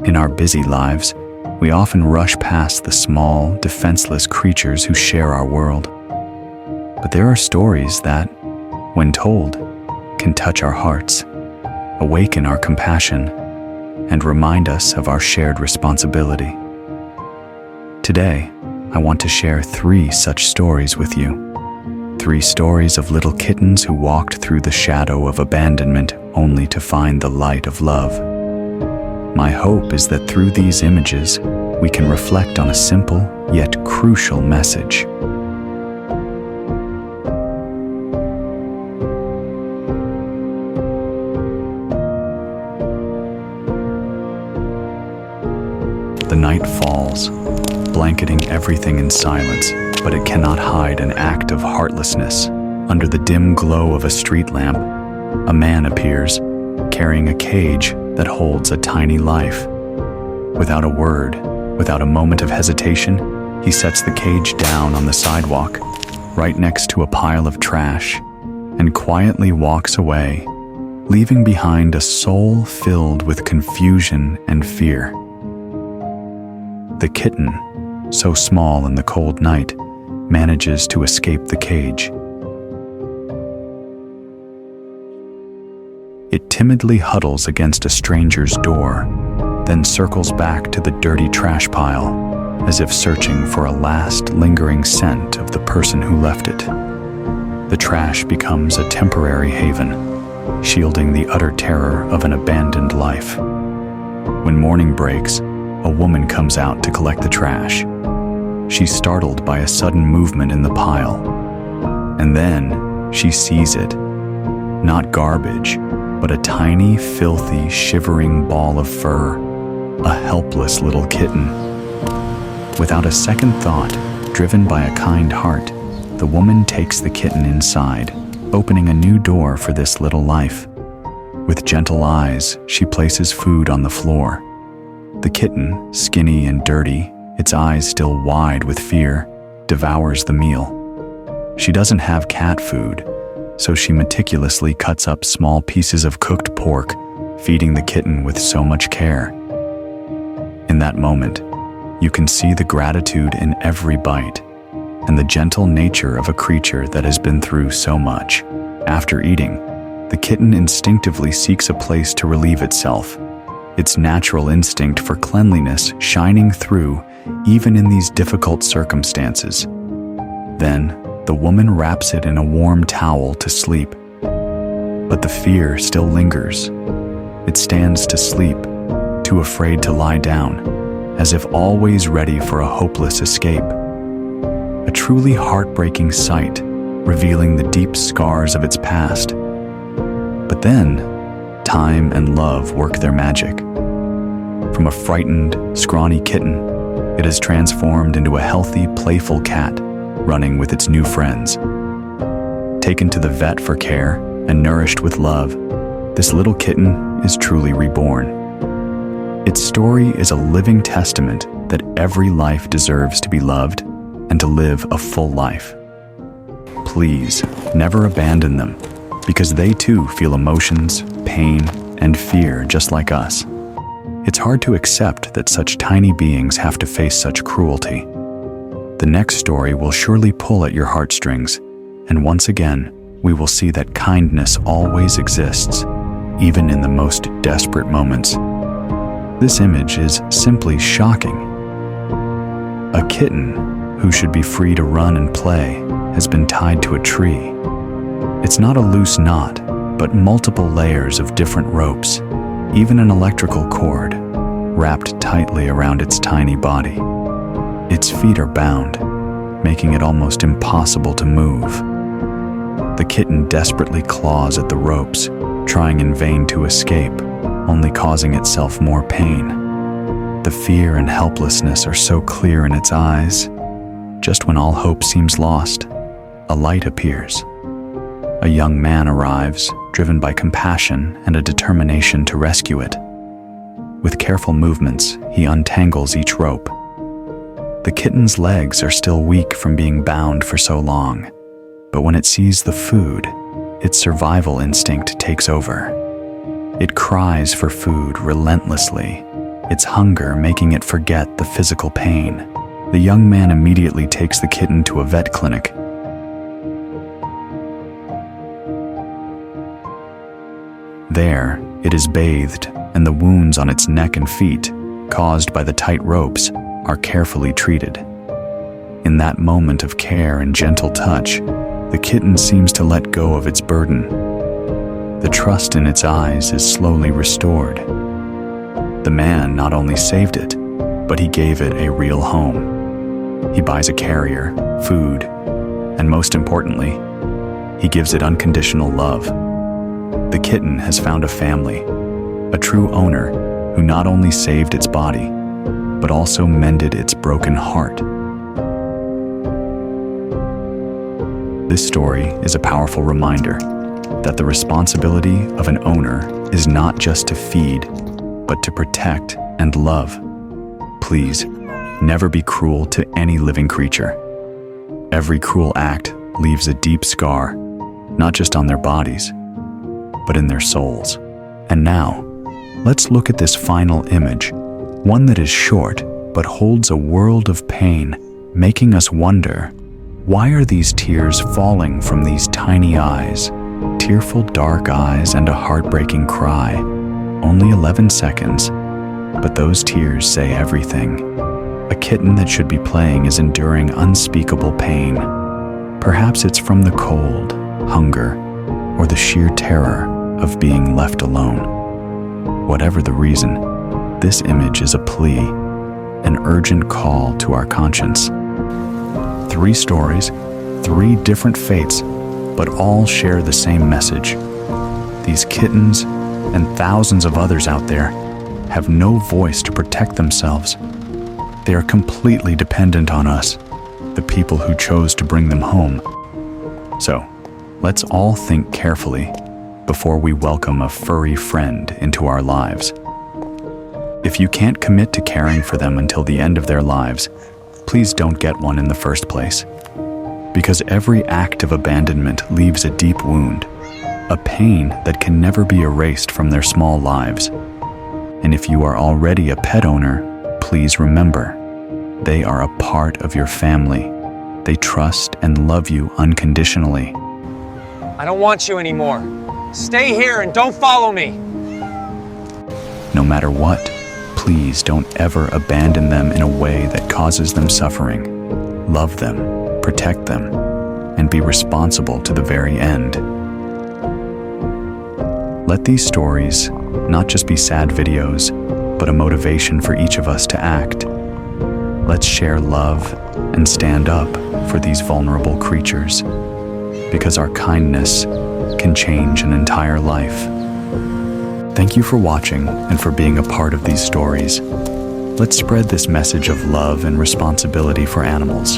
In our busy lives, we often rush past the small, defenseless creatures who share our world. But there are stories that, when told, can touch our hearts, awaken our compassion, and remind us of our shared responsibility. Today, I want to share 3 such stories with you. 3 stories of little kittens who walked through the shadow of abandonment only to find the light of love. My hope is that through these images, we can reflect on a simple yet crucial message. The night falls, blanketing everything in silence, but it cannot hide an act of heartlessness. Under the dim glow of a street lamp, a man appears, carrying a cage that holds a tiny life. Without a word, without a moment of hesitation, he sets the cage down on the sidewalk, right next to a pile of trash, and quietly walks away, leaving behind a soul filled with confusion and fear. The kitten, so small in the cold night, manages to escape the cage. It timidly huddles against a stranger's door, then circles back to the dirty trash pile, as if searching for a last lingering scent of the person who left it. The trash becomes a temporary haven, shielding the utter terror of an abandoned life. When morning breaks, a woman comes out to collect the trash. She's startled by a sudden movement in the pile. And then she sees it. Not garbage, but a tiny, filthy, shivering ball of fur. A helpless little kitten. Without a second thought, driven by a kind heart, the woman takes the kitten inside, opening a new door for this little life. With gentle eyes, she places food on the floor. The kitten, skinny and dirty, its eyes still wide with fear, devours the meal. She doesn't have cat food, so she meticulously cuts up small pieces of cooked pork, feeding the kitten with so much care. In that moment, you can see the gratitude in every bite and the gentle nature of a creature that has been through so much. After eating, the kitten instinctively seeks a place to relieve itself, its natural instinct for cleanliness shining through even in these difficult circumstances. Then, the woman wraps it in a warm towel to sleep. But the fear still lingers. It stands to sleep, too afraid to lie down, as if always ready for a hopeless escape. A truly heartbreaking sight, revealing the deep scars of its past. But then, time and love work their magic. From a frightened, scrawny kitten, it is transformed into a healthy, playful cat, running with its new friends. Taken to the vet for care and nourished with love, this little kitten is truly reborn. Its story is a living testament that every life deserves to be loved and to live a full life. Please, never abandon them, because they too feel emotions, pain, and fear just like us. It's hard to accept that such tiny beings have to face such cruelty. The next story will surely pull at your heartstrings, and once again, we will see that kindness always exists, even in the most desperate moments. This image is simply shocking. A kitten, who should be free to run and play, has been tied to a tree. It's not a loose knot, but multiple layers of different ropes, even an electrical cord, wrapped tightly around its tiny body. Its feet are bound, making it almost impossible to move. The kitten desperately claws at the ropes, trying in vain to escape, only causing itself more pain. The fear and helplessness are so clear in its eyes. Just when all hope seems lost, a light appears. A young man arrives, driven by compassion and a determination to rescue it. With careful movements, he untangles each rope. The kitten's legs are still weak from being bound for so long, but when it sees the food, its survival instinct takes over. It cries for food relentlessly, its hunger making it forget the physical pain. The young man immediately takes the kitten to a vet clinic. There, it is bathed, and the wounds on its neck and feet, caused by the tight ropes, are carefully treated. In that moment of care and gentle touch, the kitten seems to let go of its burden. The trust in its eyes is slowly restored. The man not only saved it, but he gave it a real home. He buys a carrier, food, and most importantly, he gives it unconditional love. The kitten has found a family, a true owner who not only saved its body, but also mended its broken heart. This story is a powerful reminder that the responsibility of an owner is not just to feed, but to protect and love. Please, never be cruel to any living creature. Every cruel act leaves a deep scar, not just on their bodies, but in their souls. And now, let's look at this final image, one that is short, but holds a world of pain, making us wonder, why are these tears falling from these tiny eyes? Tearful dark eyes and a heartbreaking cry. Only 11 seconds, but those tears say everything. A kitten that should be playing is enduring unspeakable pain. Perhaps it's from the cold, hunger, or the sheer terror of being left alone. Whatever the reason, this image is a plea, an urgent call to our conscience. 3 stories, 3 different fates, but all share the same message. These kittens and thousands of others out there have no voice to protect themselves. They are completely dependent on us, the people who chose to bring them home. So, let's all think carefully before we welcome a furry friend into our lives. If you can't commit to caring for them until the end of their lives, please don't get one in the first place. Because every act of abandonment leaves a deep wound, a pain that can never be erased from their small lives. And if you are already a pet owner, please remember, they are a part of your family. They trust and love you unconditionally. I don't want you anymore. Stay here and don't follow me. No matter what, please don't ever abandon them in a way that causes them suffering. Love them, protect them, and be responsible to the very end. Let these stories not just be sad videos, but a motivation for each of us to act. Let's share love and stand up for these vulnerable creatures, because our kindness can change an entire life. Thank you for watching and for being a part of these stories. Let's spread this message of love and responsibility for animals.